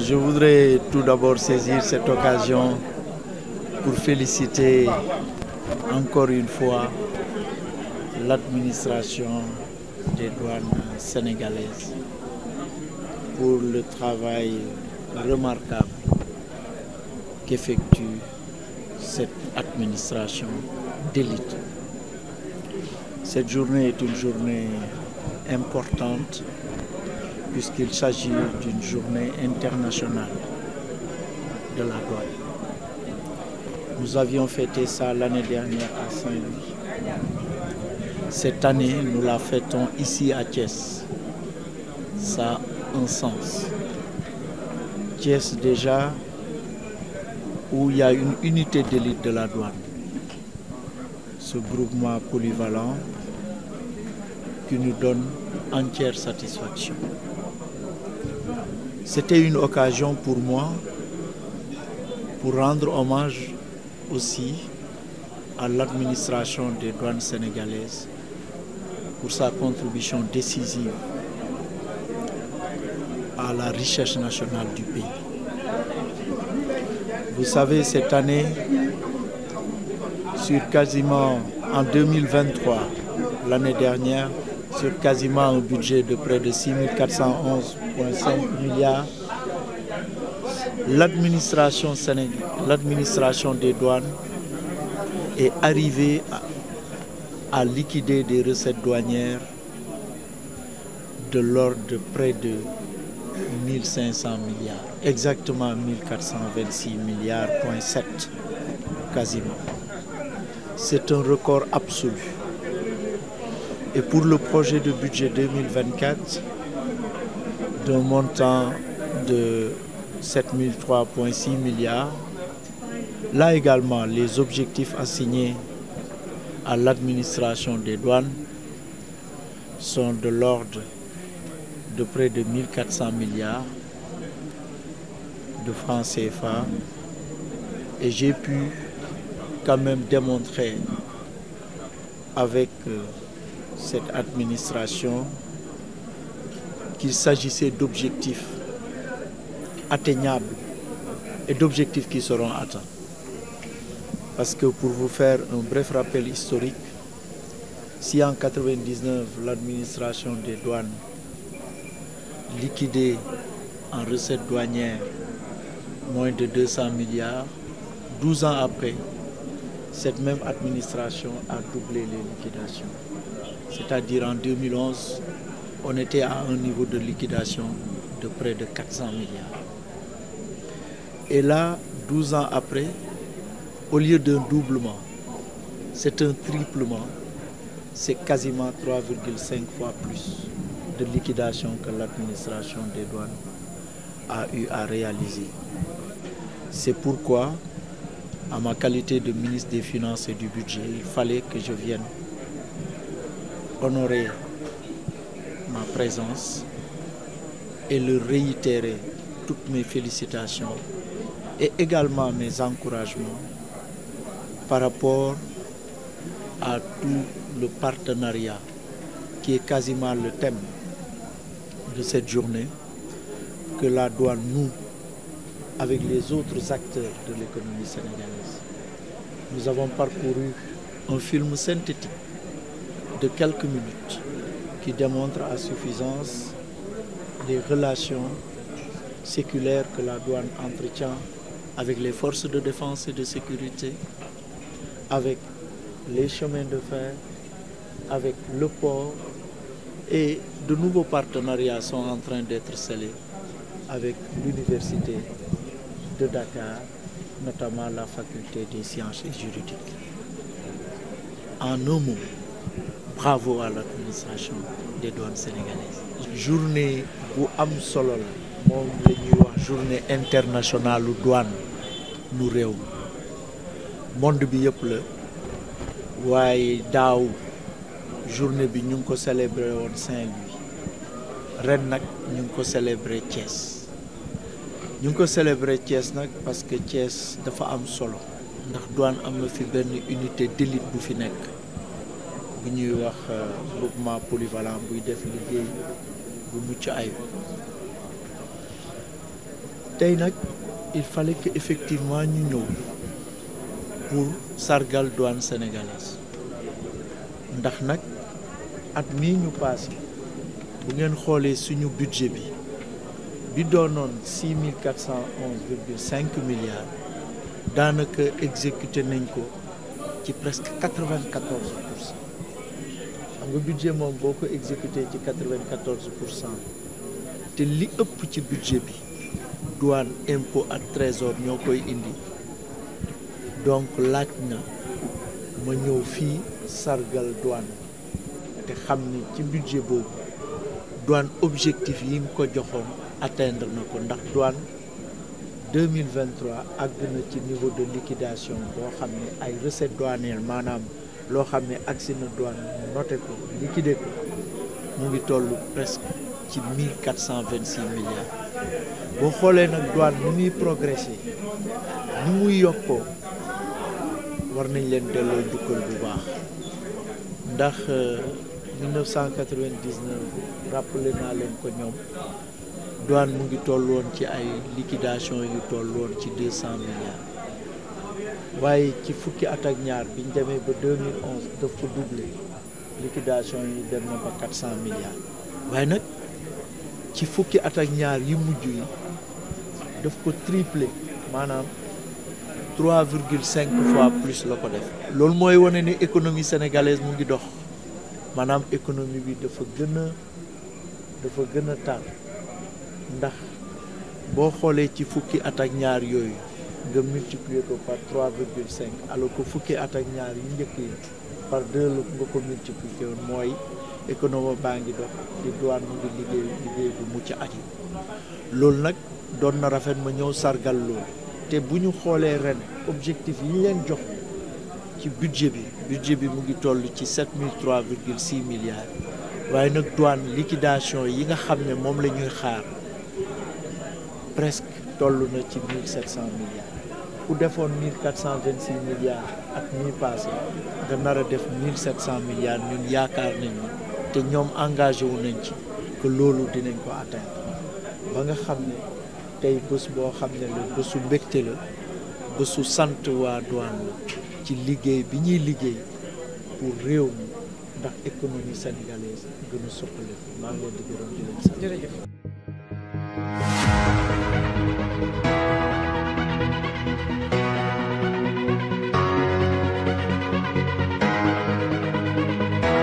Je voudrais tout d'abord saisir cette occasion pour féliciter encore une fois l'administration des douanes sénégalaises pour le travail remarquable qu'effectue cette administration d'élite. Cette journée est une journée importante puisqu'il s'agit d'une journée internationale de la douane. Nous avions fêté ça l'année dernière à Saint-Louis. Cette année, nous la fêtons ici à Thiès. Ça a un sens. Thiès déjà, où il y a une unité d'élite de la douane. Ce groupement polyvalent qui nous donne entière satisfaction. C'était une occasion pour moi pour rendre hommage aussi à l'administration des douanes sénégalaises pour sa contribution décisive à la richesse nationale du pays. Vous savez, cette année, sur quasiment en 2023, l'année dernière, sur quasiment un budget de près de 6 411,5 milliards, l'administration des douanes est arrivée à liquider des recettes douanières de l'ordre de près de 1500 milliards, exactement 1426 milliards,7 quasiment. C'est un record absolu. Et pour le projet de budget 2024, d'un montant de 7003,6 milliards, là également, les objectifs assignés à l'administration des douanes sont de l'ordre de près de 1400 milliards de francs CFA. Et j'ai pu quand même démontrer avec cette administration qu'il s'agissait d'objectifs atteignables et d'objectifs qui seront atteints. Parce que pour vous faire un bref rappel historique, si en 1999 l'administration des douanes liquidait en recettes douanières moins de 200 milliards, 12 ans après, cette même administration a doublé les liquidations. C'est-à-dire en 2011, on était à un niveau de liquidation de près de 400 milliards. Et là, 12 ans après, au lieu d'un doublement, c'est un triplement. C'est quasiment 3,5 fois plus de liquidation que l'administration des douanes a eu à réaliser. C'est pourquoi, à ma qualité de ministre des Finances et du Budget, il fallait que je vienne honorer ma présence et leur réitérer toutes mes félicitations et également mes encouragements par rapport à tout le partenariat qui est quasiment le thème de cette journée, que la douane noue avec les autres acteurs de l'économie sénégalaise. Nous avons parcouru un film synthétique de quelques minutes qui démontre à suffisance les relations séculaires que la douane entretient avec les forces de défense et de sécurité, avec les chemins de fer, avec le port, et de nouveaux partenariats sont en train d'être scellés avec l'université de Dakar, notamment la faculté des sciences et juridiques. En un mot, bravo à l'administration des douanes sénégalaises. Journée bu am solo la moom la ñuy wax journée internationale douane nu réew monde bi yëpp la waaye daaw journée bi ñu ngi ko célébré woon Saint-Louis ren nag ñu ngi ko célébré Thiès. Ñu ngi ko célébré Thiès nag parce que Thiès dafa am solo ndax douane am na fi benn unité d'élite bu fi nekk bu ñuy wax groupement polyvalent buy def liggéey bu mucc ayib tey nag il fallait que effectivement ñu ñëw pour sargal douane sénégalaise ndax nag at mii ñu passé bu ngeen xoolee suñu budget bi doonoon 6411,5 milliards daanaka exécuté nañ ko ci presque 94%. xam nga budget moom boo ko exécuté ci 94%, te li ëpp ci budget bi douane impôt ak trésor ñoo koy indi, donc laaj na ma ñëw fii sargal douane te xam ni ci budget boobu douane objectif yi mu ko joxoon atteindre na ko, ndax douane 2023 àgg na ci niveau de liquidation boo xam ne ay recettes douanières maanaam loo xam ne agsi na douane noté ko liquidé ko mu ngi toll presque ci 1426 milliards. boo xoolee nag douane ni muy progressé ni muy yokkoo war nañ leen delloo njukkal bu baax, ndax 1999 rappelé naa leen ko ñoom douane mu ngi toll woon ci ay liquidation yu toll woon ci 200 milliards, waaye ci fukki at ak ñaar biñ demee ba 2011 daf ko doublé, liquidation yi dem na ba 400 milliards. waaye nag ci fukki at ak ñaar yi mujj yi daf ko triplé, maanaam 3,5 fois plus la ko def. loolu mooy wane ne économie sénégalaise mu ngi dox, maanaam économie bi dafa gën a tar, ndax boo xoolee ci fukki at ak ñaar yooyu nga multiplier ko par 3,5 alors que fukki at ak ñaar yu njëkk yi par 2 la nga ko multiplier woon, mooy économie baa ngi dox di douane mu ngi liggéey bu mucc ayib. loolu nag doon na rafet ma ñëw sargal loolu, te bu ñu xoolee ren objectif yi ñu leen jox ci budget bi mu ngi toll ci 7003,6 milliards, waaye nag douane liquidation yi nga xam ne moom la ñuy xaar presque toll na ci 1700 milliards. ku defoon 1426 milliards ak ñuy passé nga nar a def 1700 milliards, ñun yaakaar nañu te ñoom engagé wu nañ ci que loolu dinañ ko atteindre ba nga xam ne tey bés boo xam ne la bésu mbégte la, bésu sant waa douane la ci liggéey bi ñuy liggéey pour réew mi ndax économie sénégalaise gën a suqaliku. maa ngi leen di gërëm di leen sant. jërëjëf.